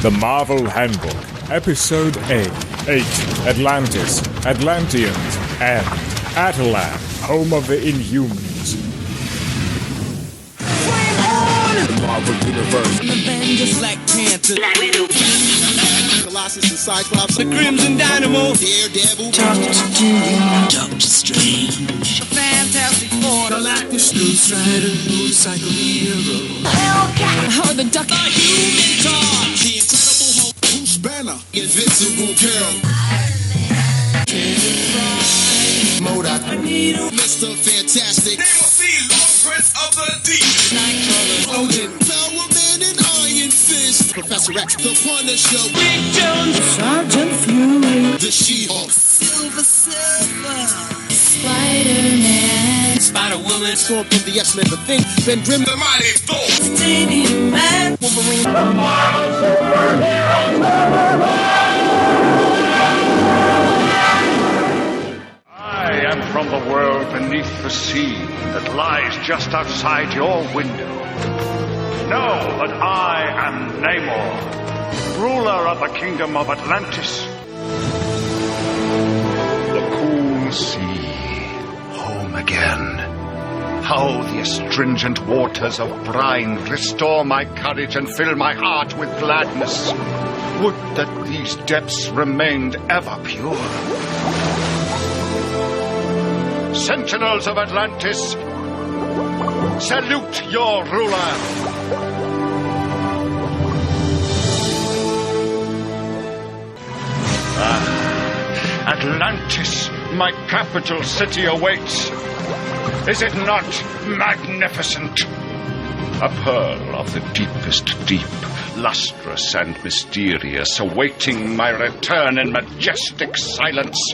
The Marvel Handbook, Episode A, 8, Atlantis, Atlanteans, and ATTILAN, home of the Inhumans. The Marvel Universe. Avengers, Black Panther, Black Widow, Colossus and Cyclops. the Crimson Dynamo, Daredevil. Doctor Strange, Fantastic Four, Galactus, Strider, Motorcycle Hero. oh, the Duck, the Human Torch, The Incredible Hulk. Bruce Banner. Invincible Girl. MODOK. Mr. Fantastic. Prince of the Deep. Nightcrawler, Odin. Power Man and Iron Fist. Professor X. The Punisher. Big Jones, Sergeant Fury, The She-Hulk. Silver Surfer, Spider-Man, Spider-Woman, Storm from the X-Men. The Thing. Ben Grimm. The Mighty Thor. Stadium Man, Wolverine, I am from the world beneath the sea that lies just outside your window. Know that I am Namor, ruler of the kingdom of Atlantis. The cool sea, home again. How the astringent waters of brine restore my courage and fill my heart with gladness. Would that these depths remained ever pure. Sentinels of Atlantis, salute your ruler. Atlantis, my capital city awaits. Is it not magnificent? A pearl of the deepest deep, lustrous and mysterious, awaiting my return in majestic silence.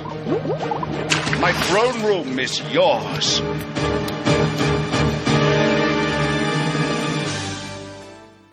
My throne room is yours.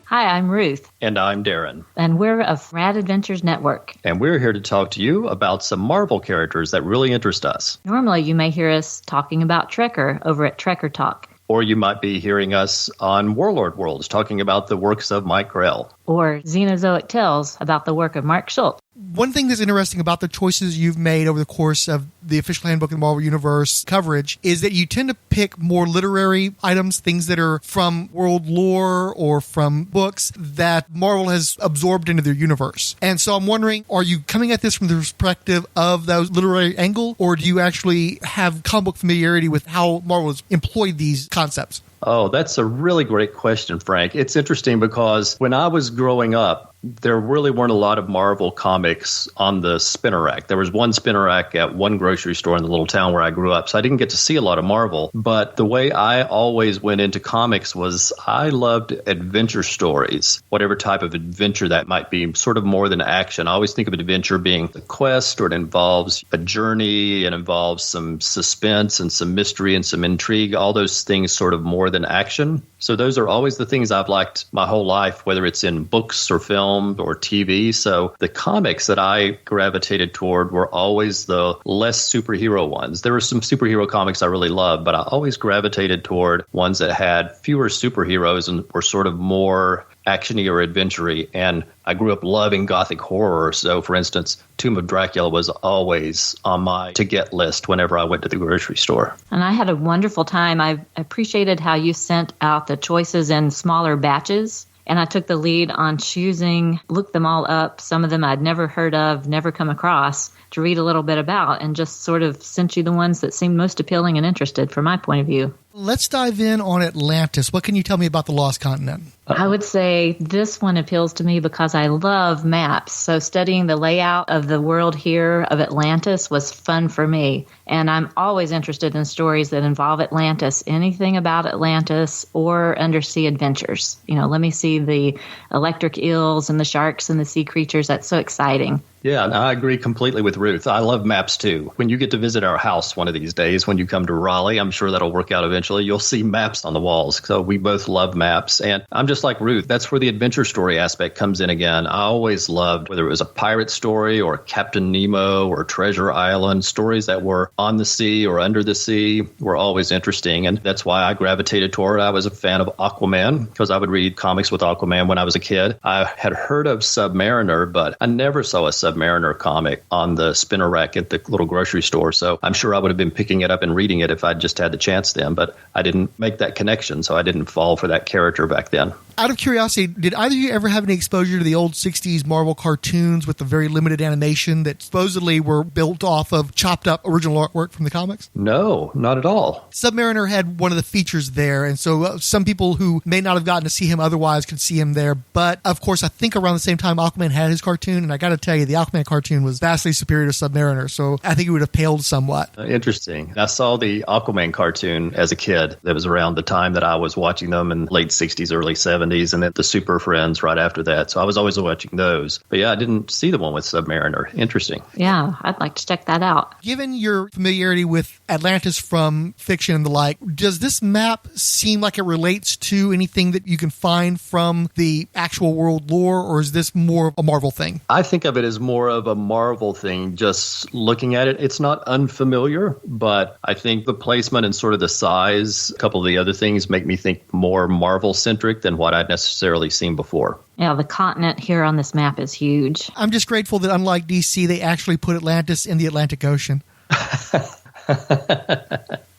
Hi, I'm Ruth, And I'm Darren. and we're of Rad Adventures Network. And we're here to talk to you about some Marvel characters that really interest us. Normally, you may hear us talking about Trekker over at Trekker Talk, Or you might be hearing us on Warlord Worlds talking about the works of Mike Grell. or Xenozoic Tales about the work of Mark Schultz. One thing that's interesting about the choices you've made over the course of the official handbook of the Marvel Universe coverage is that you tend to pick more literary items, things that are from world lore or from books that Marvel has absorbed into their universe. And so I'm wondering, are you coming at this from the perspective of those literary angle, or do you actually have comic book familiarity with how Marvel has employed these concepts? Oh, that's a really great question, Frank. It's interesting because when I was growing up, there really weren't a lot of Marvel comics on the spinner rack. There was one spinner rack at one grocery store in the little town where I grew up, so I didn't get to see a lot of Marvel. But the way I always went into comics was I loved adventure stories, whatever type of adventure that might be, sort of more than action. I always think of adventure being a quest, or it involves a journey, it involves some suspense and some mystery and some intrigue, all those things sort of more than action. So those are always the things I've liked my whole life, whether it's in books or film or TV. So the comics that I gravitated toward were always the less superhero ones. There were some superhero comics I really loved, but I always gravitated toward ones that had fewer superheroes and were sort of more action-y or adventure-y. And I grew up loving gothic horror. So, for instance, Tomb of Dracula was always on my to-get list whenever I went to the grocery store. And I had a wonderful time. I appreciated how you sent out the choices in smaller batches. And I took the lead on choosing, looked them all up. Some of them I'd never heard of, never come across, to read a little bit about, and just sort of sent you the ones that seemed most appealing and interested from my point of view. Let's dive in on Atlantis. What can you tell me about the Lost Continent? I would say this one appeals to me because I love maps. So studying the layout of the world here of Atlantis was fun for me. And I'm always interested in stories that involve Atlantis, anything about Atlantis or undersea adventures. You know, let me see the electric eels and the sharks and the sea creatures. That's so exciting. Yeah, and I agree completely with Ruth. I love maps too. When you get to visit our house one of these days, when you come to Raleigh, I'm sure that'll work out eventually, you'll see maps on the walls. So we both love maps. And I'm just like Ruth. That's where the adventure story aspect comes in again. I always loved, whether it was a pirate story or Captain Nemo or Treasure Island, stories that were on the sea or under the sea were always interesting. And that's why I gravitated toward it. I was a fan of Aquaman because I would read comics with Aquaman when I was a kid. I had heard of Submariner, but I never saw a Submariner comic on the spinner rack at the little grocery store. So I'm sure I would have been picking it up and reading it if I'd just had the chance then, but I didn't make that connection, so I didn't fall for that character back then. Out of curiosity, did either of you ever have any exposure to the old 60s Marvel cartoons with the very limited animation that supposedly were built off of chopped up original artwork from the comics? No, not at all. Submariner had one of the features there, and so some people who may not have gotten to see him otherwise could see him there. But, of course, I think around the same time Aquaman had his cartoon, and I got to tell you, the Aquaman cartoon was vastly superior to Submariner, so I think it would have paled somewhat. Interesting. I saw the Aquaman cartoon as a kid. That was around the time that I was watching them in late 60s, early 70s. And then the Super Friends right after that. So I was always watching those. But yeah, I didn't see the one with Submariner. Interesting. Yeah, I'd like to check that out. Given your familiarity with Atlantis from fiction and the like, does this map seem like it relates to anything that you can find from the actual world lore, or is this more of a Marvel thing? I think of it as more of a Marvel thing, just looking at it. It's not unfamiliar, but I think the placement and sort of the size, a couple of the other things make me think more Marvel-centric than what I'd necessarily seen before. Yeah, the continent here on this map is huge. I'm just grateful that unlike DC, they actually put Atlantis in the Atlantic Ocean.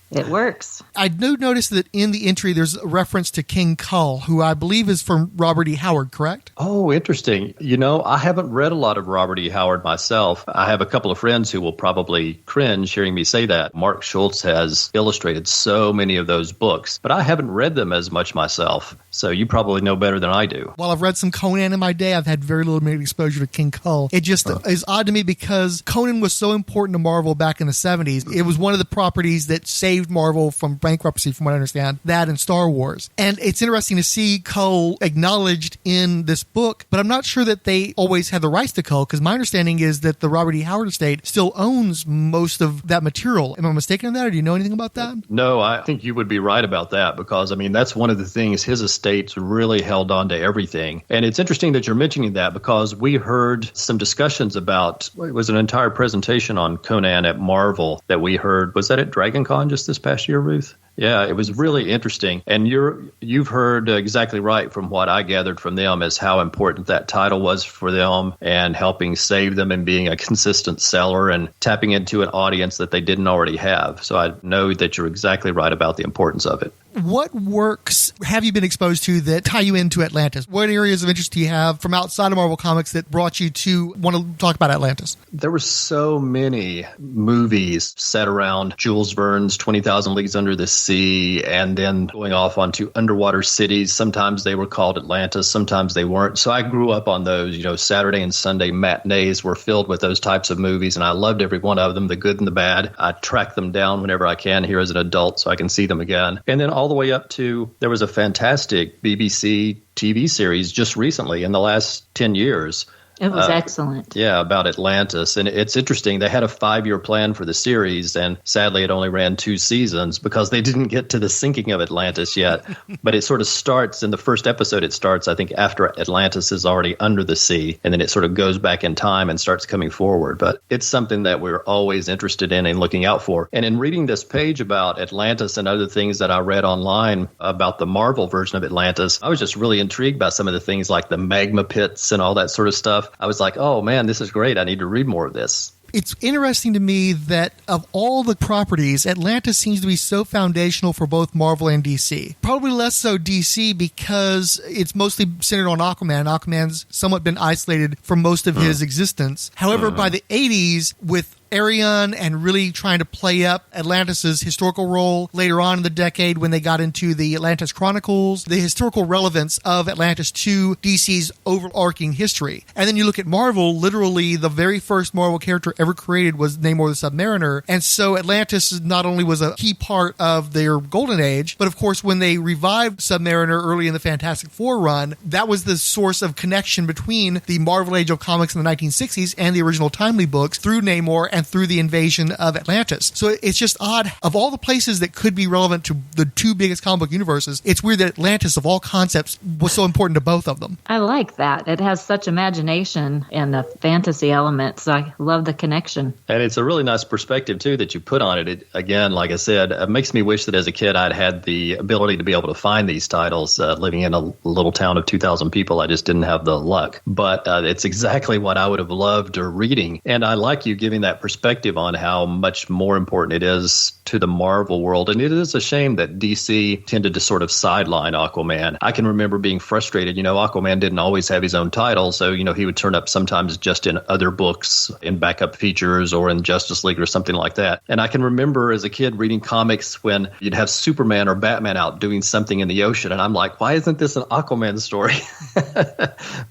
It works. I do notice that in the entry, there's a reference to King Kull, who I believe is from Robert E. Howard, correct? Oh, interesting. You know, I haven't read a lot of Robert E. Howard myself. I have a couple of friends who will probably cringe hearing me say that. Mark Schultz has illustrated so many of those books, but I haven't read them as much myself. So you probably know better than I do. While I've read some Conan in my day, I've had very little exposure to King Kull. It just is odd to me because Conan was so important to Marvel back in the 70s. It was one of the properties that saved Marvel from bankruptcy, from what I understand, that and Star Wars. And it's interesting to see Kull acknowledged in this book, but I'm not sure that they always had the rights to Kull, because my understanding is that the Robert E. Howard estate still owns most of that material. Am I mistaken in that, or do you know anything about that? No, I think you would be right about that, because, I mean, that's one of the things. His estate's really held on to everything. And it's interesting that you're mentioning that, because we heard some discussions about, it was an entire presentation on Conan at Marvel that we heard. Was that at Dragon Con just this past year, Ruth? Yeah, it was really interesting. And you've heard exactly right from what I gathered from them as how important that title was for them and helping save them and being a consistent seller and tapping into an audience that they didn't already have. So I know that you're exactly right about the importance of it. What works have you been exposed to that tie you into Atlantis? What areas of interest do you have from outside of Marvel Comics that brought you to want to talk about Atlantis? There were so many movies set around Jules Verne's 20,000 Leagues Under the Sea, and then going off onto underwater cities. Sometimes they were called Atlantis, sometimes they weren't. So I grew up on those. You know, Saturday and Sunday matinees were filled with those types of movies, and I loved every one of them, the good and the bad. I track them down whenever I can here as an adult so I can see them again. And then all the way up to, there was a fantastic BBC TV series just recently in the last 10 years. It was excellent. Yeah, about Atlantis. And it's interesting. They had a 5-year plan for the series, and sadly it only ran 2 seasons because they didn't get to the sinking of Atlantis yet. But it sort of starts, in the first episode it starts, I think, after Atlantis is already under the sea, and then it sort of goes back in time and starts coming forward. But it's something that we're always interested in and looking out for. And in reading this page about Atlantis and other things that I read online about the Marvel version of Atlantis, I was just really intrigued by some of the things like the magma pits and all that sort of stuff. I was like, oh man, this is great. I need to read more of this. It's interesting to me that of all the properties, Atlantis seems to be so foundational for both Marvel and DC. Probably less so DC because it's mostly centered on Aquaman. Aquaman's somewhat been isolated from most of his existence. However, by the 80s, with Arion and really trying to play up Atlantis' historical role later on in the decade when they got into the Atlantis Chronicles, the historical relevance of Atlantis to DC's overarching history. And then you look at Marvel, literally the very first Marvel character ever created was Namor the Submariner. And so Atlantis not only was a key part of their golden age, but of course when they revived Submariner early in the Fantastic Four run, that was the source of connection between the Marvel Age of Comics in the 1960s and the original Timely books through Namor and through the invasion of Atlantis. So it's just odd. Of all the places that could be relevant to the two biggest comic book universes, it's weird that Atlantis, of all concepts, was so important to both of them. I like that. It has such imagination and a fantasy element, so I love the connection. And it's a really nice perspective, too, that you put on it. It again, like I said, it makes me wish that as a kid I'd had the ability to be able to find these titles. Living in a little town of 2,000 people, I just didn't have the luck. But it's exactly what I would have loved reading. And I like you giving that perspective on how much more important it is to the Marvel world. And it is a shame that DC tended to sort of sideline Aquaman. I can remember being frustrated. Aquaman didn't always have his own title. So, he would turn up sometimes just in other books, in backup features or in Justice League or something like that. And I can remember as a kid reading comics when you'd have Superman or Batman out doing something in the ocean. And I'm like, why isn't this an Aquaman story?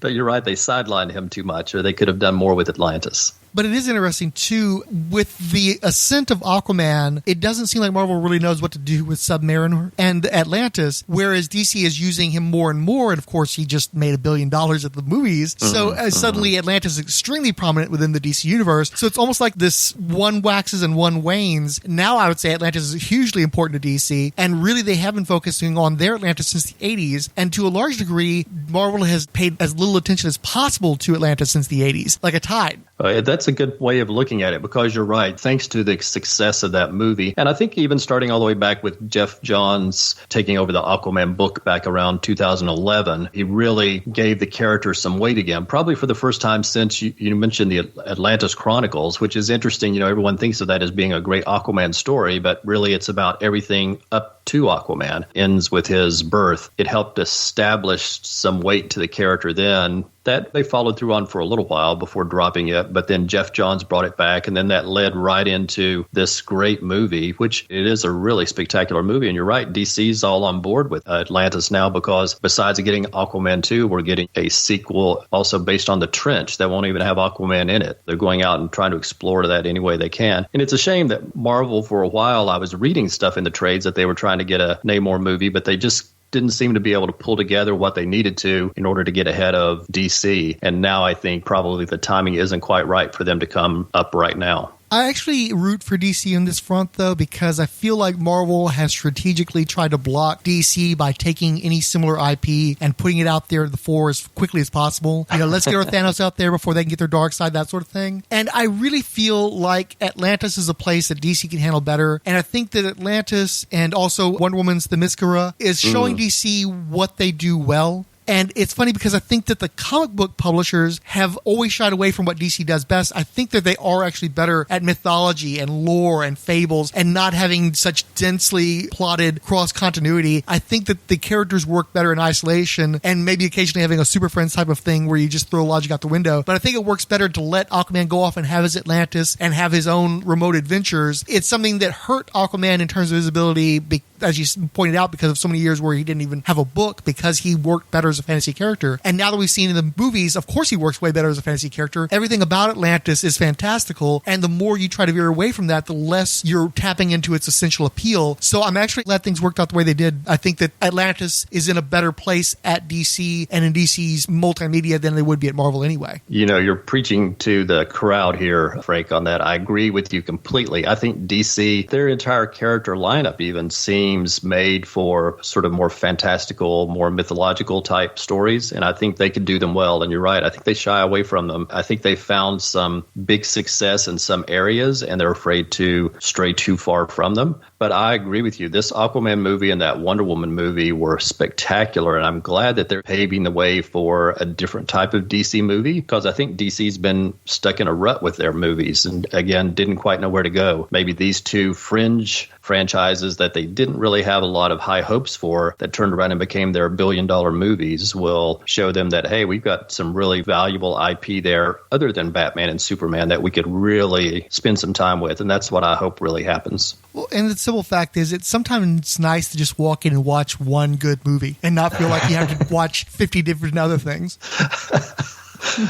But you're right. They sidelined him too much, or they could have done more with Atlantis. But it is interesting, too, with the ascent of Aquaman, it doesn't seem like Marvel really knows what to do with Submariner and Atlantis, whereas DC is using him more and more, and of course he just made $1 billion at the movies, so suddenly Atlantis is extremely prominent within the DC universe, so it's almost like this one waxes and one wanes. Now I would say Atlantis is hugely important to DC, and really they have been focusing on their Atlantis since the 80s, and to a large degree, Marvel has paid as little attention as possible to Atlantis since the 80s, like a tide. That's a good way of looking at it, because you're right. Thanks to the success of that movie, and I think even starting all the way back with Jeff Johns taking over the Aquaman book back around 2011, he really gave the character some weight again, probably for the first time since you mentioned the Atlantis Chronicles, which is interesting. Everyone thinks of that as being a great Aquaman story, but really it's about everything up to Aquaman. Ends with his birth. It helped establish some weight to the character then that they followed through on for a little while before dropping it. But then Jeff Johns brought it back, and then that led right into this great movie, which it is a really spectacular movie. And you're right, DC's all on board with Atlantis now, because besides getting Aquaman 2, we're getting a sequel also based on The Trench that won't even have Aquaman in it. They're going out and trying to explore that any way they can. And it's a shame that Marvel, for a while, I was reading stuff in the trades that they were trying to get a Namor movie, but they just didn't seem to be able to pull together what they needed to in order to get ahead of DC. And now I think probably the timing isn't quite right for them to come up right now. I actually root for DC on this front, though, because I feel like Marvel has strategically tried to block DC by taking any similar IP and putting it out there to the fore as quickly as possible. Let's get our Thanos out there before they can get their dark side, that sort of thing. And I really feel like Atlantis is a place that DC can handle better. And I think that Atlantis and also Wonder Woman's Themyscira is showing DC what they do well. And it's funny because I think that the comic book publishers have always shied away from what DC does best. I think that they are actually better at mythology and lore and fables and not having such densely plotted cross-continuity. I think that the characters work better in isolation and maybe occasionally having a Super Friends type of thing where you just throw logic out the window. But I think it works better to let Aquaman go off and have his Atlantis and have his own remote adventures. It's something that hurt Aquaman in terms of his ability, as you pointed out, because of so many years where he didn't even have a book, because he worked better as a fantasy character. And now that we've seen in the movies, of course he works way better as a fantasy character. Everything about Atlantis is fantastical, and the more you try to veer away from that, the less you're tapping into its essential appeal. So I'm actually glad things worked out the way they did. I think that Atlantis is in a better place at DC and in DC's multimedia than they would be at Marvel anyway. You're preaching to the crowd here, Frank, on that. I agree with you completely. I think DC, their entire character lineup even seems made for sort of more fantastical, more mythological type stories, and I think they could do them well. And you're right, I think they shy away from them. I think they found some big success in some areas, and they're afraid to stray too far from them. But I agree with you. This Aquaman movie and that Wonder Woman movie were spectacular, and I'm glad that they're paving the way for a different type of DC movie, because I think DC's been stuck in a rut with their movies and, again, didn't quite know where to go. Maybe these two fringe franchises that they didn't really have a lot of high hopes for that turned around and became their billion-dollar movies will show them that, hey, we've got some really valuable IP there other than Batman and Superman that we could really spend some time with. And that's what I hope really happens. Well, and the simple fact is, it's sometimes nice to just walk in and watch one good movie and not feel like you have to watch 50 different other things.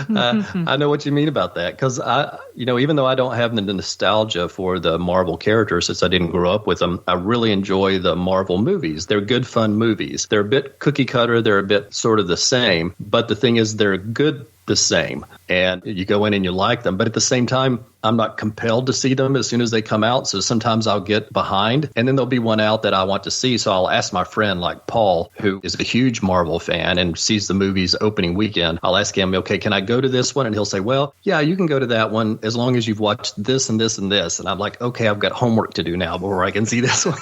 I know what you mean about that, because even though I don't have the nostalgia for the Marvel characters since I didn't grow up with them, I really enjoy the Marvel movies. They're good, fun movies. They're a bit cookie cutter. They're a bit sort of the same, but the thing is, they're good the same, and you go in and you like them. But at the same time, I'm not compelled to see them as soon as they come out, so sometimes I'll get behind, and then there'll be one out that I want to see, so I'll ask my friend like Paul, who is a huge Marvel fan and sees the movies opening weekend. I'll ask him, okay, can I go to this one? And he'll say, well, yeah, you can go to that one as long as you've watched this and this and this. And I'm like, okay, I've got homework to do now before I can see this one.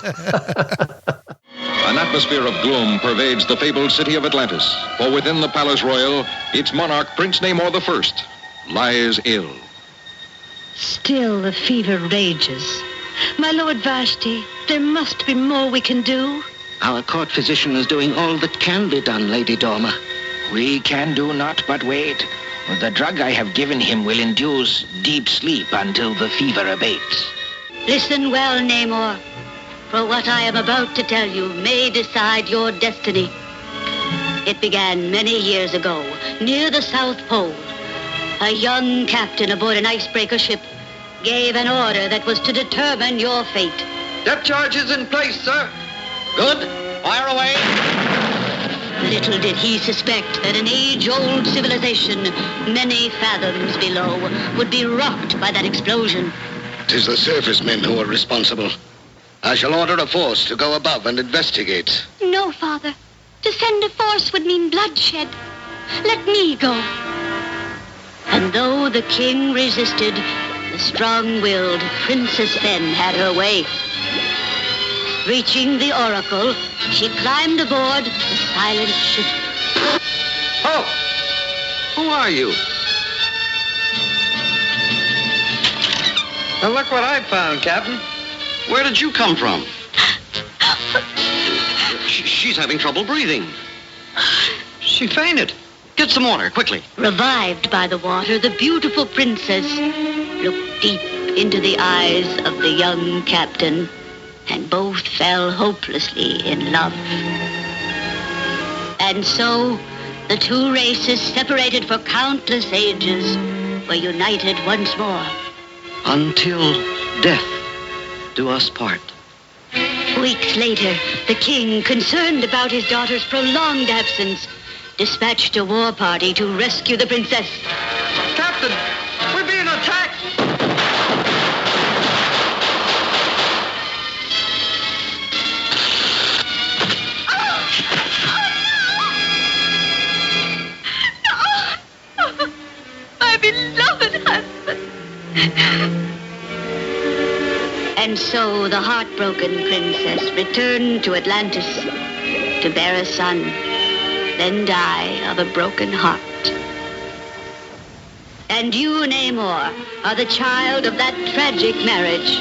An atmosphere of gloom pervades the fabled city of Atlantis, for within the Palace Royal, its monarch, Prince Namor I, lies ill. Still the fever rages. My Lord Vashti, there must be more we can do. Our court physician is doing all that can be done, Lady Dormer. We can do naught but wait. The drug I have given him will induce deep sleep until the fever abates. Listen well, Namor, for what I am about to tell you may decide your destiny. It began many years ago, near the South Pole. A young captain aboard an icebreaker ship gave an order that was to determine your fate. Depth charges in place, sir. Good. Fire away. Little did he suspect that an age-old civilization many fathoms below would be rocked by that explosion. 'Tis the surface men who are responsible. I shall order a force to go above and investigate. No, Father. To send a force would mean bloodshed. Let me go. And though the king resisted, the strong-willed Princess then had her way. Reaching the oracle, she climbed aboard the silent ship. Oh! Who are you? Now look what I found, Captain. Where did you come from? She's having trouble breathing. She fainted. Get some water, quickly. Revived by the water, the beautiful princess looked deep into the eyes of the young captain, and both fell hopelessly in love. And so, the two races, separated for countless ages, were united once more. Until death do us part. Weeks later, the king, concerned about his daughter's prolonged absence, dispatched a war party to rescue the princess. Captain, we're being attacked! No! My beloved husband! And so the heartbroken princess returned to Atlantis to bear a son, then die of a broken heart. And you, Namor, are the child of that tragic marriage.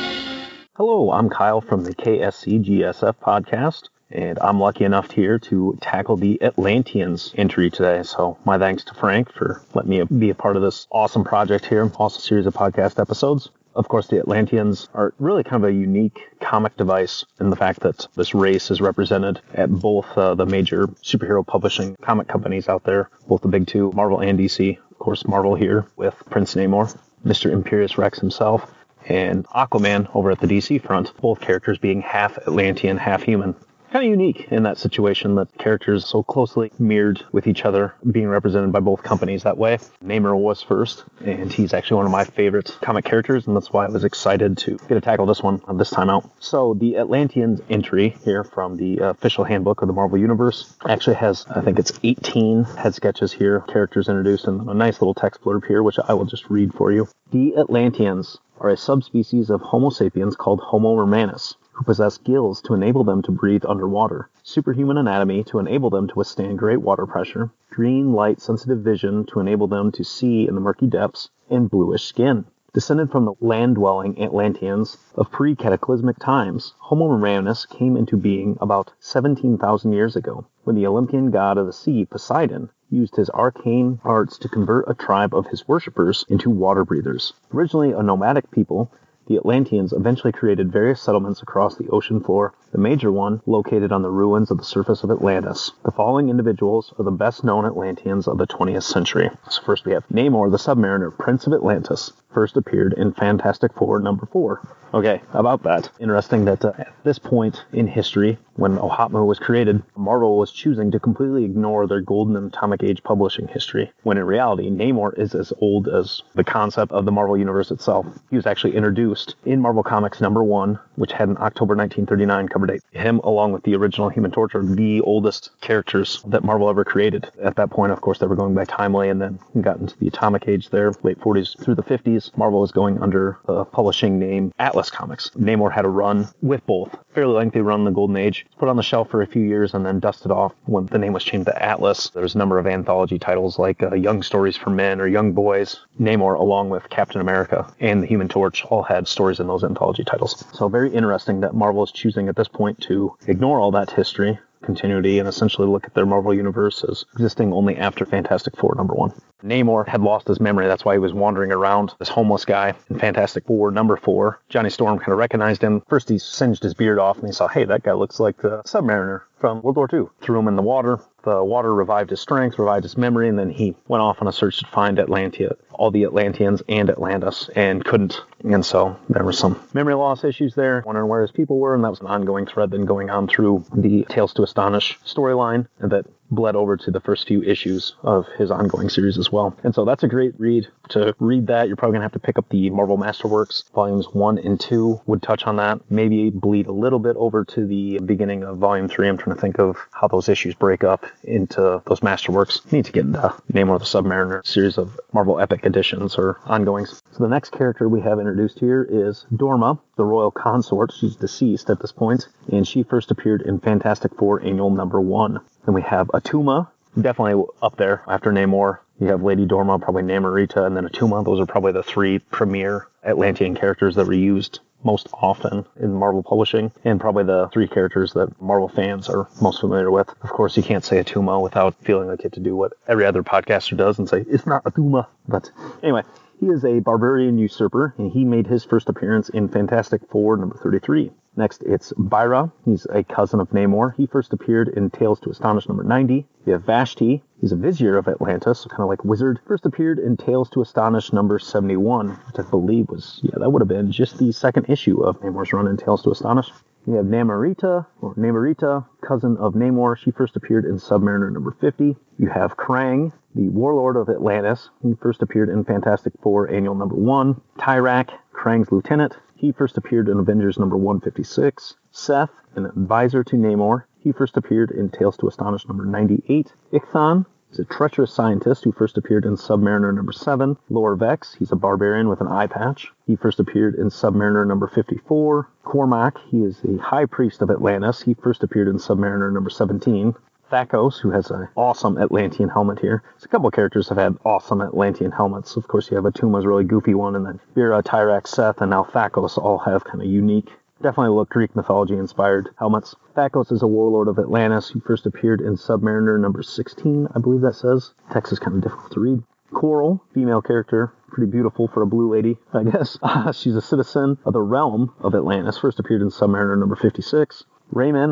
Hello, I'm Kyle from the KSCGSF podcast, and I'm lucky enough here to tackle the Atlanteans entry today. So my thanks to Frank for letting me be a part of this awesome project here, awesome series of podcast episodes. Of course, the Atlanteans are really kind of a unique comic device in the fact that this race is represented at both the major superhero publishing comic companies out there, both the big two, Marvel and DC. Of course, Marvel here with Prince Namor, Mr. Imperious Rex himself, and Aquaman over at the DC front, both characters being half Atlantean, half human. Kind of unique in that situation that characters so closely mirrored with each other, being represented by both companies that way. Namor was first, and he's actually one of my favorite comic characters, and that's why I was excited to get to tackle this one this time out. So the Atlanteans entry here from the official handbook of the Marvel Universe actually has, I think it's 18 head sketches here, characters introduced, and a nice little text blurb here, which I will just read for you. The Atlanteans are a subspecies of Homo sapiens called Homo romanus, who possess gills to enable them to breathe underwater, superhuman anatomy to enable them to withstand great water pressure, green light-sensitive vision to enable them to see in the murky depths, and bluish skin. Descended from the land-dwelling Atlanteans of pre-cataclysmic times, Homo erectus came into being about 17,000 years ago, when the Olympian god of the sea, Poseidon, used his arcane arts to convert a tribe of his worshippers into water breathers. Originally a nomadic people, the Atlanteans eventually created various settlements across the ocean floor, the major one located on the ruins of the surface of Atlantis. The following individuals are the best-known Atlanteans of the 20th century. So first we have Namor, the Submariner, Prince of Atlantis, first appeared in Fantastic Four number 4. Okay, about that. Interesting that at this point in history, when OHOTMU was created, Marvel was choosing to completely ignore their golden atomic age publishing history, when in reality, Namor is as old as the concept of the Marvel Universe itself. He was actually introduced in Marvel Comics number 1, which had an October 1939 cover date. Him, along with the original Human Torch, are the oldest characters that Marvel ever created. At that point, of course, they were going by timely, and then got into the atomic age there, late 40s through the 50s. Marvel was going under the publishing name Atlas Comics. Namor had a run with both. Fairly lengthy run in the Golden Age. Put on the shelf for a few years and then dusted off when the name was changed to Atlas. There was a number of anthology titles like Young Stories for Men or Young Boys. Namor, along with Captain America and the Human Torch, all had stories in those anthology titles. So very interesting that Marvel is choosing at this point to ignore all that history, continuity, and essentially look at their Marvel Universe as existing only after Fantastic Four number 1. Namor had lost his memory. That's why he was wandering around, this homeless guy in Fantastic Four number 4. Johnny Storm kind of recognized him. First he singed his beard off and he saw, hey, that guy looks like the Submariner from World War II. Threw him in the water. The water revived his strength, revived his memory, and then he went off on a search to find Atlantia, all the Atlanteans and Atlantis, and couldn't. And so there were some memory loss issues there, wondering where his people were, and that was an ongoing thread then going on through the Tales to Astonish storyline that bled over to the first few issues of his ongoing series as well. And so that's a great read. To read that, you're probably going to have to pick up the Marvel Masterworks. Volumes 1 and 2 would touch on that. Maybe bleed a little bit over to the beginning of Volume 3. I'm trying to think of how those issues break up into those Masterworks. You need to get into Namor the Submariner series of Marvel Epic editions or ongoings. So the next character we have introduced here is Dorma, the royal consort. She's deceased at this point, and she first appeared in Fantastic Four Annual number 1. Then we have Attuma, definitely up there after Namor. You have Lady Dorma, probably Namorita, and then Attuma. Those are probably the 3 premier Atlantean characters that were used most often in Marvel publishing, and probably the 3 characters that Marvel fans are most familiar with. Of course, you can't say Attuma without feeling like you have to do what every other podcaster does and say, it's not Attuma. But anyway, he is a barbarian usurper, and he made his first appearance in Fantastic Four number 33. Next, it's Byra. He's a cousin of Namor. He first appeared in Tales to Astonish number 90. You have Vashti. He's a vizier of Atlantis, so kind of like wizard. First appeared in Tales to Astonish number 71, which I believe was, that would have been just the second issue of Namor's run in Tales to Astonish. You have Namorita, cousin of Namor. She first appeared in Submariner number 50. You have Krang, the warlord of Atlantis. He first appeared in Fantastic Four Annual number 1. Tyrak, Krang's lieutenant. He first appeared in Avengers number 156. Seth, an advisor to Namor. He first appeared in Tales to Astonish number 98. Ichthon is a treacherous scientist who first appeared in Submariner number 7. Lord Vex, he's a barbarian with an eye patch. He first appeared in Submariner number 54. Cormac, he is the high priest of Atlantis. He first appeared in Submariner number 17. Thakos, who has an awesome Atlantean helmet here. So a couple of characters have had awesome Atlantean helmets. Of course, you have Atuma's really goofy one, and then Vera, Tyrak, Seth, and now Thakos all have kind of unique, definitely look Greek mythology-inspired helmets. Thakos is a warlord of Atlantis who first appeared in Submariner number 16, I believe that says. Text is kind of difficult to read. Coral, female character, pretty beautiful for a blue lady, I guess. She's a citizen of the realm of Atlantis, first appeared in Submariner number 56. Raman,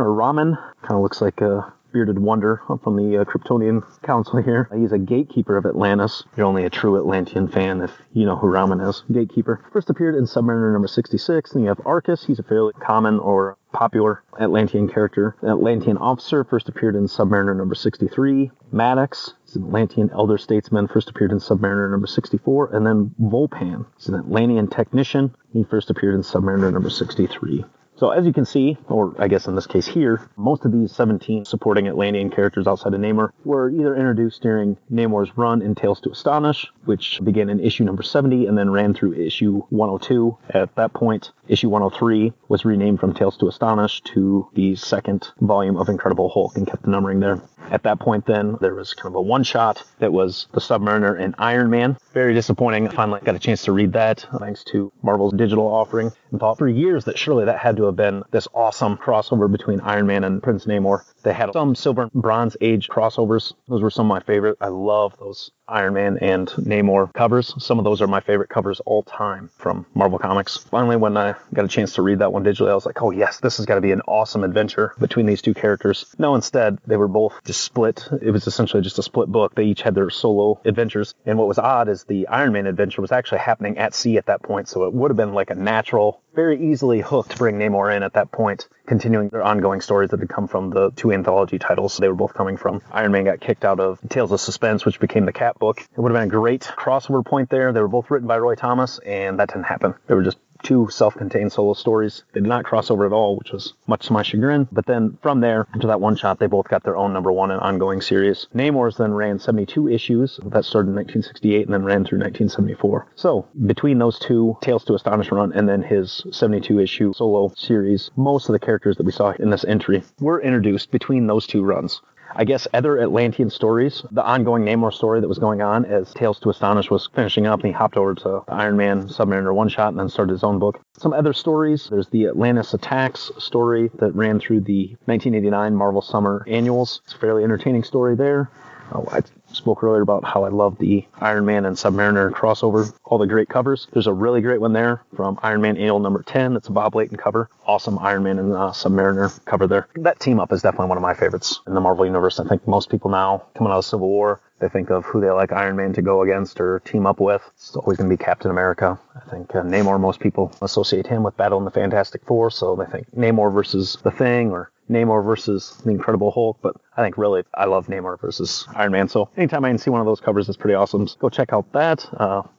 kind of looks like a bearded wonder from the Kryptonian Council here. He's a gatekeeper of Atlantis. You're only a true Atlantean fan if you know who Raman is. Gatekeeper. First appeared in Submariner number 66. Then you have Arcus. He's a fairly common or popular Atlantean character. An Atlantean officer. First appeared in Submariner number 63. Maddox. He's an Atlantean elder statesman. First appeared in Submariner number 64. And then Volpan. He's an Atlantean technician. He first appeared in Submariner number 63. So as you can see, or I guess in this case here, most of these 17 supporting Atlantean characters outside of Namor were either introduced during Namor's run in Tales to Astonish, which began in issue number 70 and then ran through issue 102. At that point, issue 103 was renamed from Tales to Astonish to the second volume of Incredible Hulk and kept the numbering there. At that point then, there was kind of a one-shot that was the Submariner and Iron Man. Very disappointing. I finally got a chance to read that thanks to Marvel's digital offering, and thought for years that surely that had to have been this awesome crossover between Iron Man and Prince Namor. They had some Silver and Bronze Age crossovers. Those were some of my favorite. I love those Iron Man and Namor covers. Some of those are my favorite covers all time from Marvel Comics. Finally, when I got a chance to read that one digitally, I was like, oh yes, this has got to be an awesome adventure between these two characters. No, instead, they were both just split. It was essentially just a split book. They each had their solo adventures. And what was odd is the Iron Man adventure was actually happening at sea at that point. So it would have been like a natural, very easily hooked to bring Namor in at that point, continuing their ongoing stories that had come from the two anthology titles they were both coming from. Iron Man got kicked out of Tales of Suspense, which became the Cat book. It would have been a great crossover point there. They were both written by Roy Thomas, and that didn't happen. They were just two self-contained solo stories. They did not cross over at all, which was much to my chagrin. But then from there, after that one shot, they both got their own number one and ongoing series. Namor's then ran 72 issues. That started in 1968 and then ran through 1974. So between those two Tales to Astonish run and then his 72-issue solo series, most of the characters that we saw in this entry were introduced between those two runs. I guess other Atlantean stories, the ongoing Namor story that was going on as Tales to Astonish was finishing up, and he hopped over to Iron Man Submariner one-shot and then started his own book. Some other stories, there's the Atlantis Attacks story that ran through the 1989 Marvel Summer Annuals. It's a fairly entertaining story there. I spoke earlier about how I love the Iron Man and Submariner crossover, all the great covers. There's a really great one there from Iron Man Annual number 10. It's a Bob Layton cover. Awesome Iron Man and Submariner cover there. That team up is definitely one of my favorites in the Marvel Universe. I think most people now, coming out of Civil War, they think of who they like Iron Man to go against or team up with. It's always going to be Captain America. I think Namor, most people associate him with Battle in the Fantastic Four, so they think Namor versus The Thing or Namor versus the Incredible Hulk, but I think really I love Namor versus Iron Man. So anytime I can see one of those covers, it's pretty awesome. So go check out that.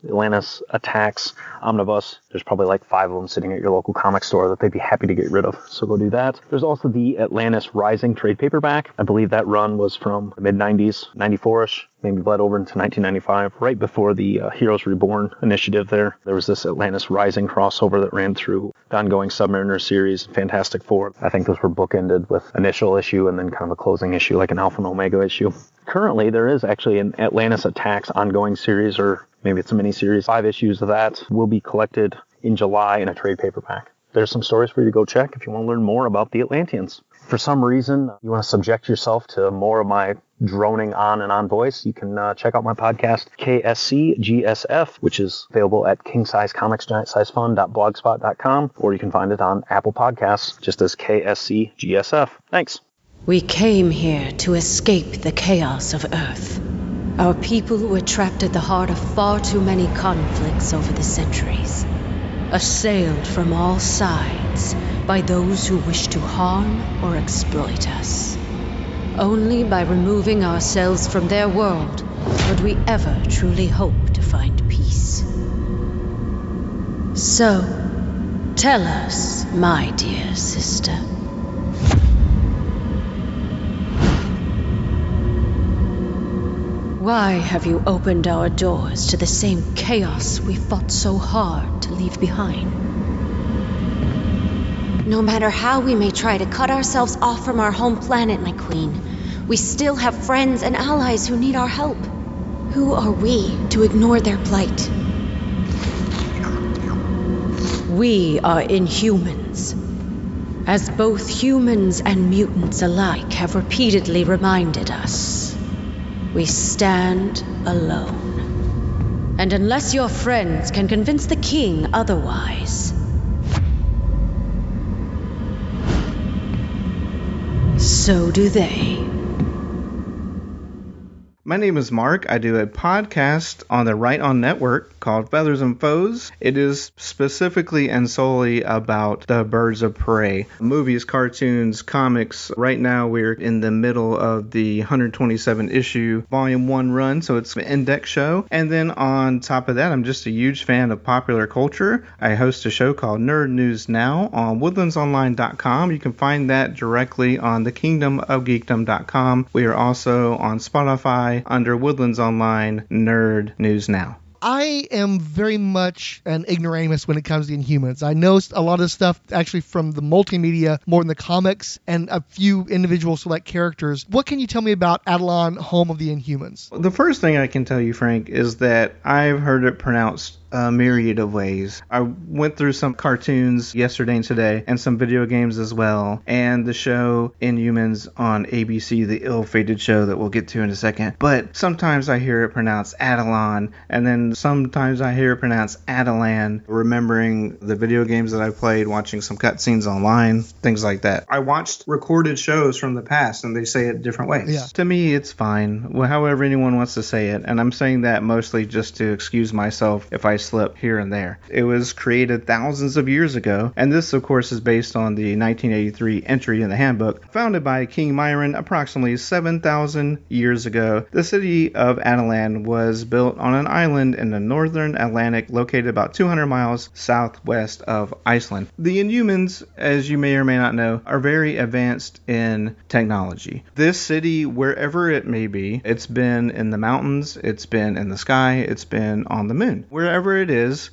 Atlantis Attacks Omnibus. There's probably like 5 of them sitting at your local comic store that they'd be happy to get rid of. So go do that. There's also the Atlantis Rising trade paperback. I believe that run was from the mid-90s, 94-ish. Maybe bled over into 1995, right before the Heroes Reborn initiative there. There was this Atlantis Rising crossover that ran through the ongoing Submariner series, Fantastic Four. I think those were bookended with initial issue and then kind of a closing issue, like an Alpha and Omega issue. Currently, there is actually an Atlantis Attacks ongoing series, or maybe it's a mini-series. 5 issues of that will be collected in July in a trade paperback. There's some stories for you to go check if you want to learn more about the Atlanteans. For some reason, you want to subject yourself to more of my droning on and on voice, you can check out my podcast, KSC GSF, which is available at kingsizecomicsgiantsizefun.blogspot.com, or you can find it on Apple Podcasts, just as KSC GSF. Thanks. We came here to escape the chaos of Earth. Our people were trapped at the heart of far too many conflicts over the centuries, assailed from all sides by those who wish to harm or exploit us. Only by removing ourselves from their world would we ever truly hope to find peace. So, tell us, my dear sister. Why have you opened our doors to the same chaos we fought so hard to leave behind? No matter how we may try to cut ourselves off from our home planet, my queen, we still have friends and allies who need our help. Who are we to ignore their plight? We are Inhumans. As both humans and mutants alike have repeatedly reminded us, we stand alone. And unless your friends can convince the king otherwise, so do they. My name is Mark. I do a podcast on the Right On Network called Feathers and Foes. It is specifically and solely about the birds of prey. Movies, cartoons, comics. Right now we're in the middle of the 127 issue Volume 1 run, so it's an index show. And then on top of that, I'm just a huge fan of popular culture. I host a show called Nerd News Now on woodlandsonline.com. You can find that directly on thekingdomofgeekdom.com. We are also on Spotify under Woodlands Online Nerd News Now. I am very much an ignoramus when it comes to Inhumans. I know a lot of stuff actually from the multimedia, more than the comics, and a few individual select characters. What can you tell me about ATLAN, home of the Inhumans? The first thing I can tell you, Frank, is that I've heard it pronounced a myriad of ways. I went through some cartoons yesterday and today, and some video games as well, and the show Inhumans on ABC, the ill-fated show that we'll get to in a second. But sometimes I hear it pronounced ATLAN, and then sometimes I hear it pronounced ATTILAN, remembering the video games that I played, watching some cutscenes online, things like that. I watched recorded shows from the past, and they say it different ways. Yeah. To me, it's fine, however anyone wants to say it, and I'm saying that mostly just to excuse myself if I slip here and there. It was created thousands of years ago, and this of course is based on the 1983 entry in the handbook. Founded by King Myron approximately 7,000 years ago, the city of ATTILAN was built on an island in the northern Atlantic located about 200 miles southwest of Iceland. The Inhumans, as you may or may not know, are very advanced in technology. This city, wherever it may be, it's been in the mountains, it's been in the sky, it's been on the moon. Wherever it is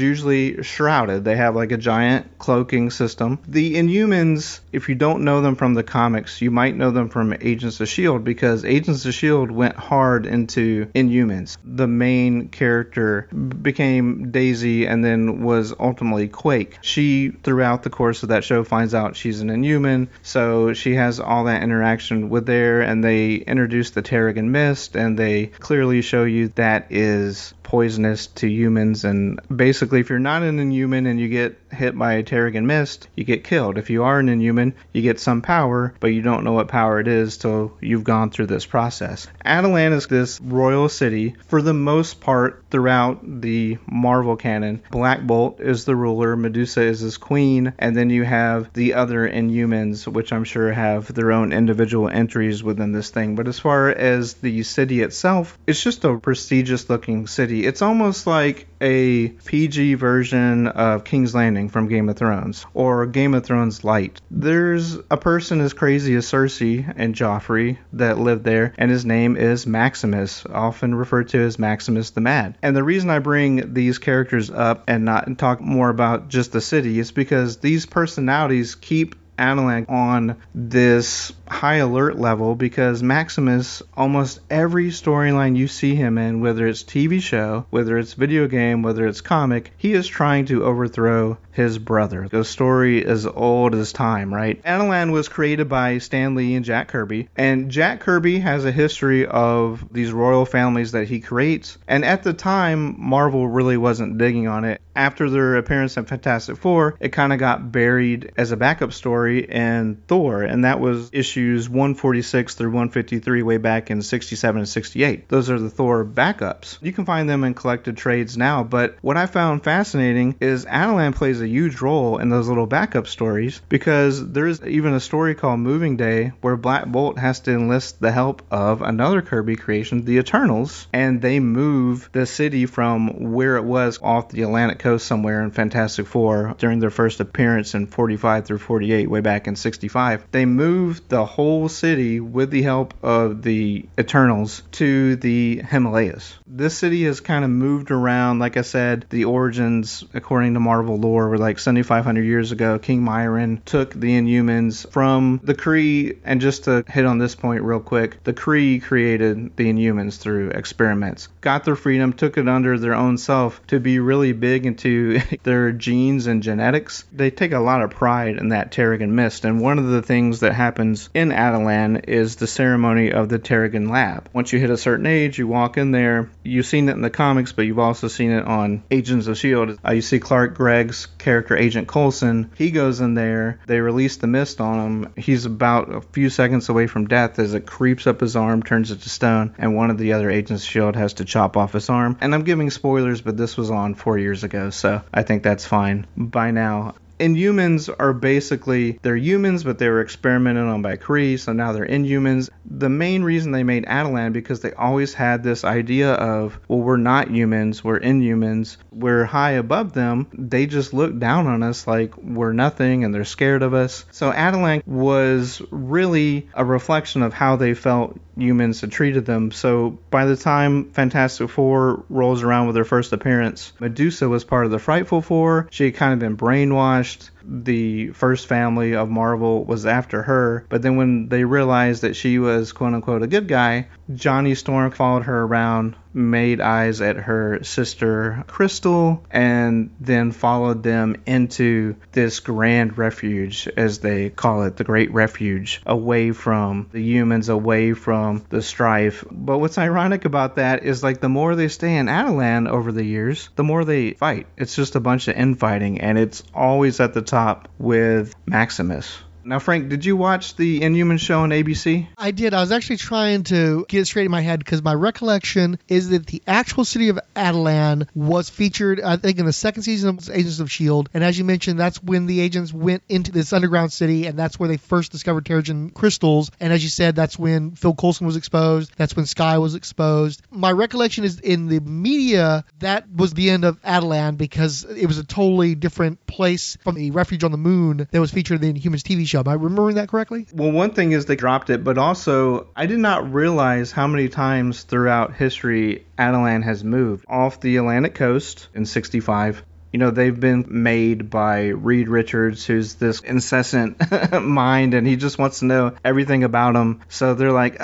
usually shrouded. They have like a giant cloaking system. The Inhumans, if you don't know them from the comics, you might know them from Agents of S.H.I.E.L.D. because Agents of S.H.I.E.L.D. went hard into Inhumans. The main character became Daisy and then was ultimately Quake. She, throughout the course of that show, finds out she's an Inhuman, so she has all that interaction with there, and they introduce the Terrigen Mist, and they clearly show you that is poisonous to humans, and basically if you're not an Inhuman and you get hit by a Terrigen Mist, you get killed. If you are an Inhuman, you get some power, but you don't know what power it is till you've gone through this process. ATLAN is this royal city for the most part throughout the Marvel canon. Black Bolt is the ruler, Medusa is his queen, and then you have the other Inhumans, which I'm sure have their own individual entries within this thing. But as far as the city itself, it's just a prestigious looking city. It's almost like a PG version of King's Landing from Game of Thrones, or Game of Thrones light. There's a person as crazy as Cersei and Joffrey that lived there, and his name is Maximus, often referred to as Maximus the Mad. And the reason I bring these characters up and not talk more about just the city is because these personalities keep ATLAN on this high alert level, because Maximus, almost every storyline you see him in, whether it's TV show, whether it's video game, whether it's comic, he is trying to overthrow his brother. The story is old as time, right? ATLAN was created by Stan Lee and Jack Kirby, and Jack Kirby has a history of these royal families that he creates, and at the time, Marvel really wasn't digging on it. After their appearance in Fantastic Four, it kind of got buried as a backup story in Thor, and that was issues 146 through 153 way back in 67 and 68. Those are the Thor backups. You can find them in collected trades now, but what I found fascinating is ATLAN plays a huge role in those little backup stories, because there's even a story called Moving Day where Black Bolt has to enlist the help of another Kirby creation, the Eternals, and they move the city from where it was off the Atlantic coast somewhere in Fantastic Four during their first appearance in 45 through 48 way back in 65. They moved the whole city with the help of the Eternals to the Himalayas. This city has kind of moved around. Like I said, the origins, according to Marvel lore, were like 7,500 years ago. King Myron took the Inhumans from the Kree, and just to hit on this point real quick, the Kree created the Inhumans through experiments, got their freedom, took it under their own self to be really big into their genes and genetics. They take a lot of pride in that Terrigen Mist, and one of the things that happens in ATTILAN is the ceremony of the Terrigen Lab. Once you hit a certain age, you walk in there. You've seen it in the comics, but you've also seen it on Agents of S.H.I.E.L.D. You see Clark Gregg's character, Agent Coulson. He goes in there. They release the mist on him. He's about a few seconds away from death as it creeps up his arm, turns it to stone, and one of the other Agents of S.H.I.E.L.D. has to chop off his arm. And I'm giving spoilers, but this was on 4 years ago, so I think that's fine by now. Inhumans are basically, they're humans, but they were experimented on by Kree, so now they're Inhumans. The main reason they made ATTILAN because they always had this idea of, well, we're not humans, we're Inhumans, we're high above them, they just look down on us like we're nothing and they're scared of us. So ATTILAN was really a reflection of how they felt humans had treated them. So by the time Fantastic Four rolls around with their first appearance, Medusa was part of the Frightful Four. She had kind of been brainwashed. The first family of Marvel was after her, but then when they realized that she was quote-unquote a good guy, Johnny Storm followed her around, made eyes at her sister Crystal, and then followed them into this grand refuge, as they call it, the Great Refuge, away from the humans, away from the strife. But what's ironic about that is, like, the more they stay in ATTILAN over the years, the more they fight. It's just a bunch of infighting, and it's always at the top with Maximus. Now, Frank, did you watch the Inhumans show on ABC? I did. I was actually trying to get it straight in my head because my recollection is that the actual city of ATTILAN was featured, I think, in the second season of Agents of S.H.I.E.L.D. And as you mentioned, that's when the agents went into this underground city, and that's where they first discovered Terrigen crystals. And as you said, that's when Phil Coulson was exposed. That's when Skye was exposed. My recollection is in the media, that was the end of ATTILAN because it was a totally different place from the refuge on the moon that was featured in the Inhumans TV show. Am I remembering that correctly? Well, one thing is they dropped it, but also I did not realize how many times throughout history ATTILAN has moved. Off the Atlantic coast in 65. You know, they've been made by Reed Richards, who's this incessant mind, and he just wants to know everything about them. So they're like,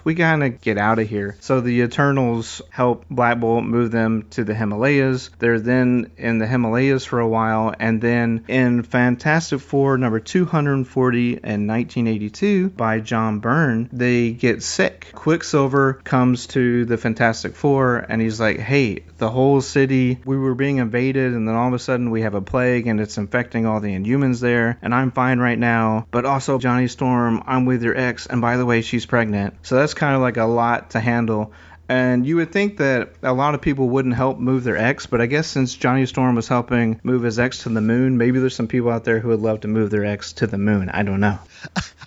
we gotta get out of here. So the Eternals help Black Bolt move them to the Himalayas. They're then in the Himalayas for a while, and then in Fantastic Four number 240 in 1982 by John Byrne, they get sick. Quicksilver comes to the Fantastic Four, and he's like, hey, the whole city, we were being invaded, and then all of a sudden we have a plague and it's infecting all the Inhumans there, and I'm fine right now, but also Johnny Storm, I'm with your ex, and by the way, she's pregnant. So that's kind of like a lot to handle. And you would think that a lot of people wouldn't help move their ex, but I guess since Johnny Storm was helping move his ex to the moon, maybe there's some people out there who would love to move their ex to the moon. I don't know.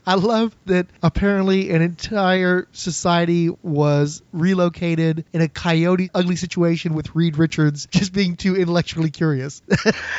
I love that apparently an entire society was relocated in a Coyote Ugly situation with Reed Richards just being too intellectually curious.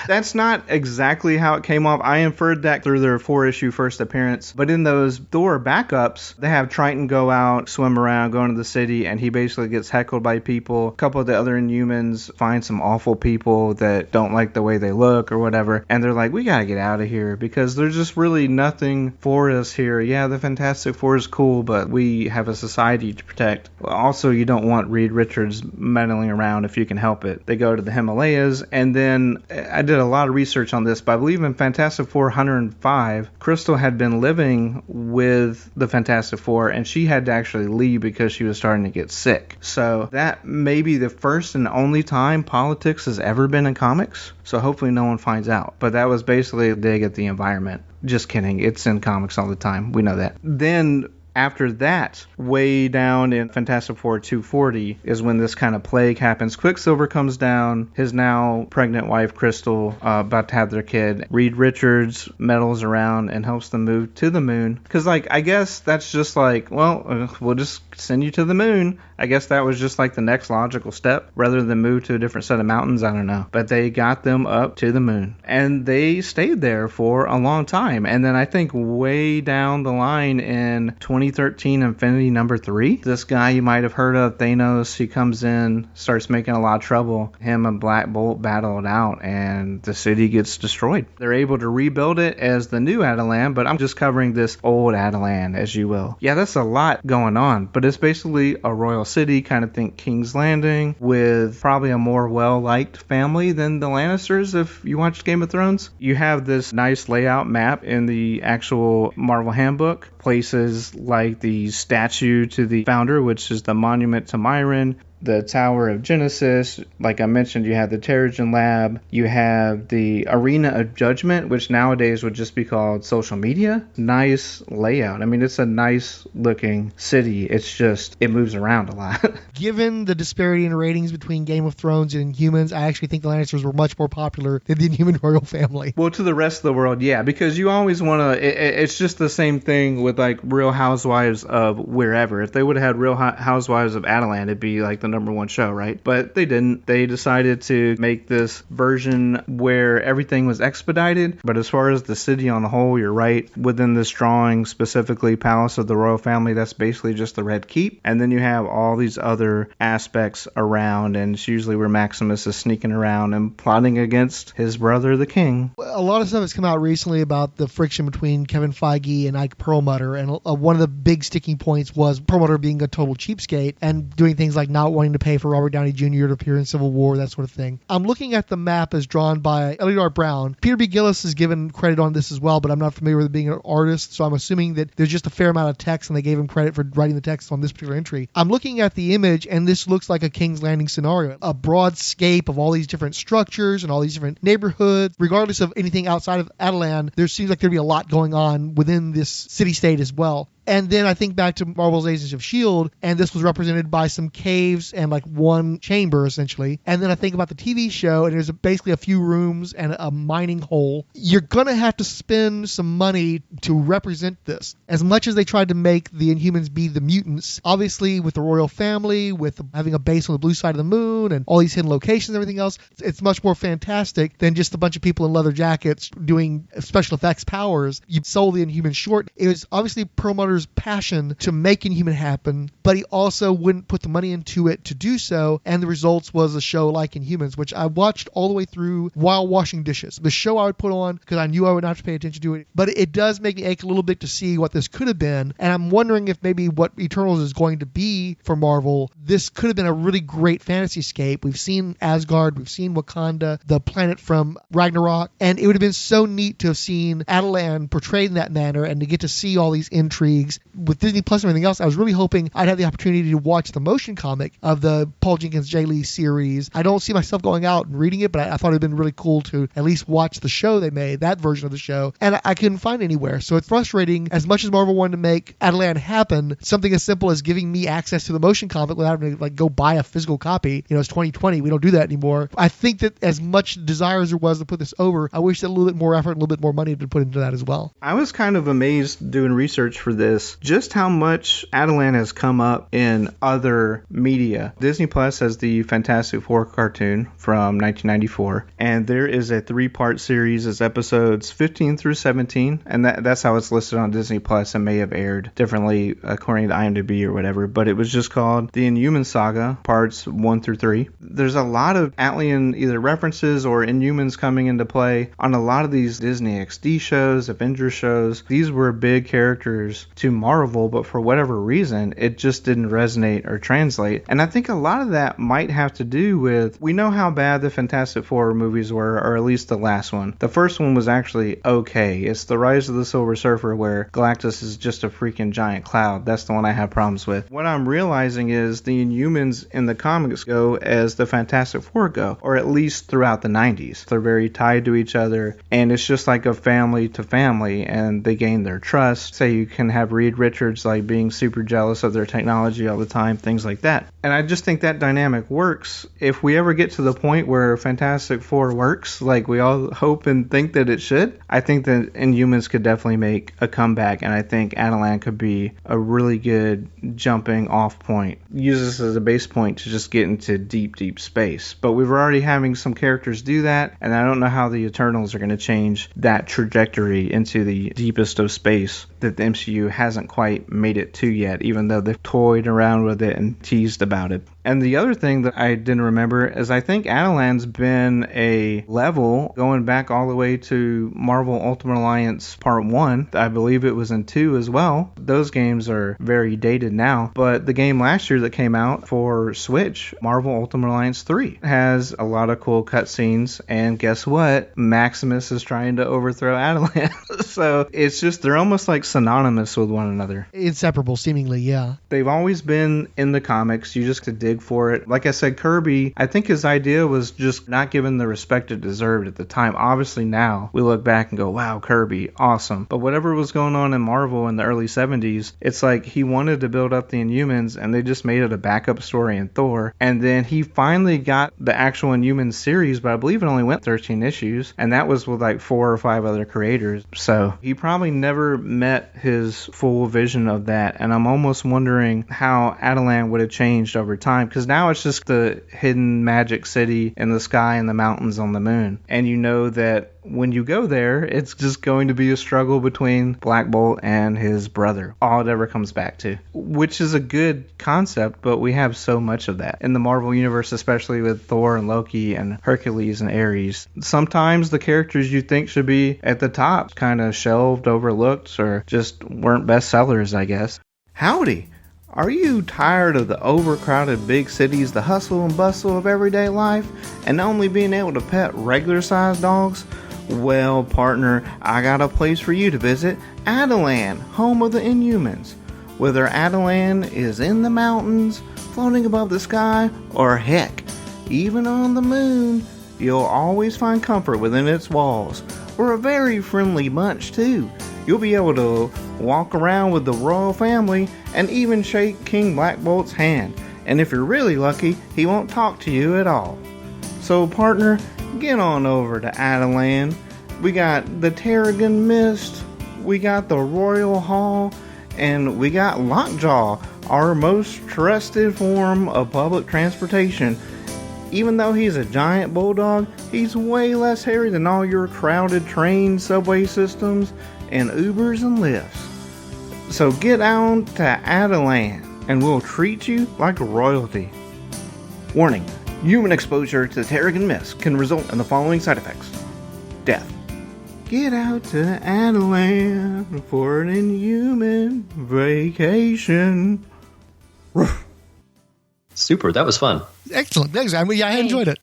That's not exactly how it came off. I inferred that through their 4-issue first appearance. But in those Thor backups, they have Triton go out, swim around, go into the city, and he basically gets heckled by people. A couple of the other Inhumans find some awful people that don't like the way they look or whatever. And they're like, we gotta get out of here because there's just really nothing for us here. Yeah, the Fantastic Four is cool, but we have a society to protect. Also, you don't want Reed Richards meddling around if you can help it. They go to the Himalayas, and then I did a lot of research on this, but I believe in Fantastic Four 105, Crystal had been living with the Fantastic Four, and she had to actually leave because she was starting to get sick. So that may be the first and only time politics has ever been in comics. So hopefully no one finds out. But that was basically a dig at the environment. Just kidding. It's in comics all the time. We know that. Then after that, way down in Fantastic Four 240 is when this kind of plague happens. Quicksilver comes down, his now pregnant wife Crystal about to have their kid. Reed Richards meddles around and helps them move to the moon. Because, like, I guess that's just like, well, we'll just send you to the moon. I guess that was just like the next logical step rather than move to a different set of mountains. I don't know. But they got them up to the moon. And they stayed there for a long time. And then I think way down the line in 2013 Infinity number 3, this guy you might have heard of, Thanos, he comes in, starts making a lot of trouble. Him and Black Bolt battle it out, and the city gets destroyed. They're able to rebuild it as the new ATTILAN, but I'm just covering this old ATTILAN, as you will. Yeah, that's a lot going on, but it's basically a royal city, kind of think King's Landing, with probably a more well-liked family than the Lannisters if you watched Game of Thrones. You have this nice layout map in the actual Marvel Handbook. Places like the statue to the founder, which is the monument to Myron, the Tower of Genesis. Like I mentioned, you have the Terrigen Lab. You have the Arena of Judgment, which nowadays would just be called social media. Nice layout. I mean, it's a nice looking city. It's just, it moves around a lot. Given the disparity in ratings between Game of Thrones and Inhumans, I actually think the Lannisters were much more popular than the Inhuman royal family. Well, to the rest of the world, yeah, because you always want to, it's just the same thing with like Real Housewives of wherever. If they would have had Real Housewives of ATLAN, it'd be like the number one show, right? But they didn't. They decided to make this version where everything was expedited. But as far as the city on the whole, you're right. Within this drawing, specifically Palace of the Royal Family, that's basically just the Red Keep. And then you have all these other aspects around, and it's usually where Maximus is sneaking around and plotting against his brother, the king. A lot of stuff has come out recently about the friction between Kevin Feige and Ike Perlmutter, and one of the big sticking points was Perlmutter being a total cheapskate and doing things like not wanting to pay for Robert Downey Jr. to appear in Civil War, that sort of thing. I'm looking at the map as drawn by Eliot Brown. Peter B. Gillis is given credit on this as well, but I'm not familiar with being an artist, so I'm assuming that there's just a fair amount of text and they gave him credit for writing the text on this particular entry. I'm looking at the image, and this looks like a King's Landing scenario. A broad scape of all these different structures and all these different neighborhoods. Regardless of anything outside of ATLAN, there seems like there'd be a lot going on within this city-state as well. And then I think back to Marvel's Agents of S.H.I.E.L.D., and this was represented by some caves and like one chamber, essentially. And then I think about the TV show, and there's basically a few rooms and a mining hole. You're going to have to spend some money to represent this. As much as they tried to make the Inhumans be the mutants, obviously with the royal family, with having a base on the blue side of the moon, and all these hidden locations and everything else, it's much more fantastic than just a bunch of people in leather jackets doing special effects powers. You sold the Inhumans short. It was obviously Perlmutter's passion to make Inhuman happen, but he also wouldn't put the money into it to do so, and the results was a show like Inhumans, which I watched all the way through while washing dishes. The show I would put on because I knew I would not have to pay attention to it, but it does make me ache a little bit to see what this could have been, and I'm wondering if maybe what Eternals is going to be for Marvel, this could have been a really great fantasy scape. We've seen Asgard, we've seen Wakanda, the planet from Ragnarok, and it would have been so neat to have seen ATLAN portrayed in that manner and to get to see all these intrigues. With Disney Plus and everything else, I was really hoping I'd have the opportunity to watch the motion comic of the Paul Jenkins J. Lee series. I don't see myself going out and reading it, but I thought it'd been really cool to at least watch the show they made, that version of the show, and I couldn't find it anywhere. So it's frustrating. As much as Marvel wanted to make ATLAN happen, something as simple as giving me access to the motion comic without having to like go buy a physical copy. You know, it's 2020. We don't do that anymore. I think that as much desire as there was to put this over, I wish that a little bit more effort, a little bit more money had been put into that as well. I was kind of amazed doing research for this, just how much ATLAN has come up in other media. Disney Plus has the Fantastic Four cartoon from 1994, and there is a 3-part series as episodes 15 through 17, and that's how it's listed on Disney Plus, and may have aired differently according to IMDb or whatever, but it was just called The Inhuman Saga, parts 1 through 3. There's a lot of ATLAN either references or Inhumans coming into play on a lot of these Disney XD shows, Avengers shows. These were big characters to Marvel, but for whatever reason, it just didn't resonate or translate. And I think a lot of that might have to do with, we know how bad the Fantastic Four movies were, or at least the last one. The first one was actually okay. It's the Rise of the Silver Surfer where Galactus is just a freaking giant cloud. That's the one I have problems with. What I'm realizing is the Inhumans in the comics go as the Fantastic Four go, or at least throughout the 90s. They're very tied to each other, and it's just like a family to family, and they gain their trust. Say you can have Reed Richards like being super jealous of their technology all the time, things like that. And I just think that dynamic works. If we ever get to the point where Fantastic Four works, like we all hope and think that it should, I think that Inhumans could definitely make a comeback, and I think ATLAN could be a really good jumping off point. Use this as a base point to just get into deep, deep space. But we're already having some characters do that, and I don't know how the Eternals are going to change that trajectory into the deepest of space that the MCU hasn't quite made it to yet, even though they've toyed around with it and teased about it. And the other thing that I didn't remember is I think ATTILAN's been a level going back all the way to Marvel Ultimate Alliance Part 1. I believe it was in 2 as well. Those games are very dated now. But the game last year that came out for Switch, Marvel Ultimate Alliance 3, has a lot of cool cutscenes. And guess what? Maximus is trying to overthrow ATTILAN. So it's just, they're almost like synonymous with one another. Inseparable, seemingly, yeah. They've always been in the comics. You just could dig for it. Like I said, Kirby, I think his idea was just not given the respect it deserved at the time. Obviously now we look back and go, wow, Kirby, awesome. But whatever was going on in Marvel in the early 70s, it's like he wanted to build up the Inhumans and they just made it a backup story in Thor. And then he finally got the actual Inhumans series, but I believe it only went 13 issues. And that was with like 4 or 5 other creators. So he probably never met his full vision of that. And I'm almost wondering how ATTILAN would have changed over time. Because now it's just the hidden magic city in the sky and the mountains on the moon. And you know that when you go there, it's just going to be a struggle between Black Bolt and his brother. All it ever comes back to. Which is a good concept, but we have so much of that in the Marvel Universe, especially with Thor and Loki and Hercules and Ares. Sometimes the characters you think should be at the top kind of shelved, overlooked, or just weren't bestsellers, I guess. Howdy! Are you tired of the overcrowded big cities, the hustle and bustle of everyday life, and only being able to pet regular-sized dogs? Well, partner, I got a place for you to visit, ATTILAN, home of the Inhumans. Whether ATTILAN is in the mountains, floating above the sky, or heck, even on the moon, you'll always find comfort within its walls. We're a very friendly bunch, too. You'll be able to walk around with the royal family and even shake King Black Bolt's hand. And if you're really lucky, he won't talk to you at all. So partner, get on over to ATTILAN. We got the Terrigen Mist, we got the Royal Hall, and we got Lockjaw, our most trusted form of public transportation. Even though he's a giant bulldog, he's way less hairy than all your crowded train subway systems and Ubers and Lyfts. So get on to ATTILAN and we'll treat you like royalty. Warning, human exposure to the Terrigen Mist can result in the following side effects. Death. Get out to ATTILAN for an inhuman vacation. Super, that was fun. Excellent. Thanks. I enjoyed it.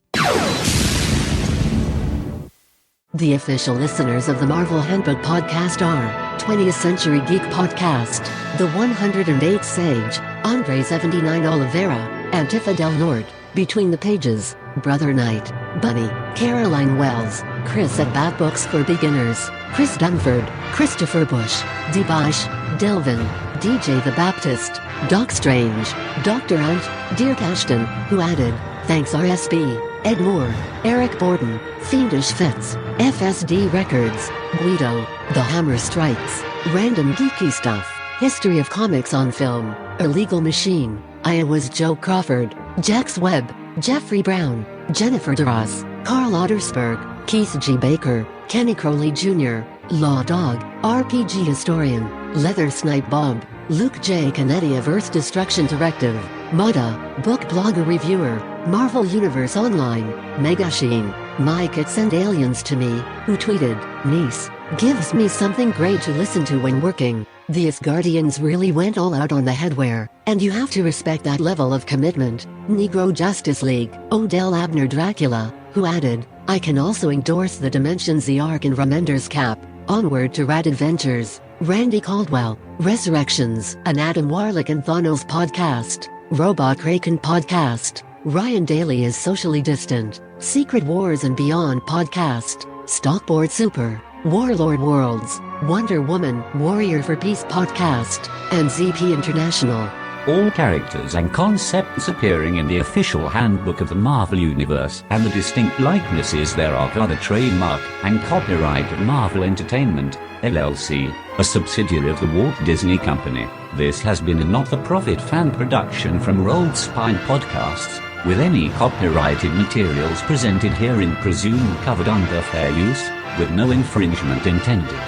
The official listeners of the Marvel Handbook podcast are 20th Century Geek Podcast, The 108th Sage, Andre 79 Oliveira, Antifa Del Norte, Between the Pages, Brother Knight, Bunny, Caroline Wells, Chris at Bat Books for Beginners, Chris Dunford, Christopher Bush, Debash, Delvin, DJ the Baptist, Doc Strange, Dr. Ant, Dirk Ashton, who added, thanks RSB, Ed Moore, Eric Borden, Fiendish Fitz, FSD Records, Guido, The Hammer Strikes, Random Geeky Stuff, History of Comics on Film, Illegal Machine, Iowa's Joe Crawford, Jax Webb, Jeffrey Brown, Jennifer DeRoss, Carl Ottersberg, Keith G. Baker, Kenny Crowley Jr., Law Dog, RPG Historian, Leather Snipe Bob, Luke J. Canetti of Earth Destruction Directive, Mudda, Book Blogger Reviewer, Marvel Universe Online, Megasheen, Mike at Send Aliens to Me, who tweeted, Niece, gives me something great to listen to when working. The Asgardians really went all out on the headwear, and you have to respect that level of commitment. Negro Justice League, Odell Abner Dracula, who added, I can also endorse the Dimensions the Ark and Remender's Cap, Onward to Rad Adventures, Randy Caldwell, Resurrections, an Adam Warlock and Thanos podcast, Robot Kraken podcast, Ryan Daly is Socially Distant, Secret Wars and Beyond podcast, Stockboard Super, Warlord Worlds, Wonder Woman, Warrior for Peace podcast, and ZP International. All characters and concepts appearing in the official handbook of the Marvel Universe and the distinct likenesses thereof are the trademark and copyright of Marvel Entertainment, LLC, a subsidiary of the Walt Disney Company. This has been a not-for-profit fan production from rolledspinepodcasts, with any copyrighted materials presented herein presumed covered under fair use, with no infringement intended.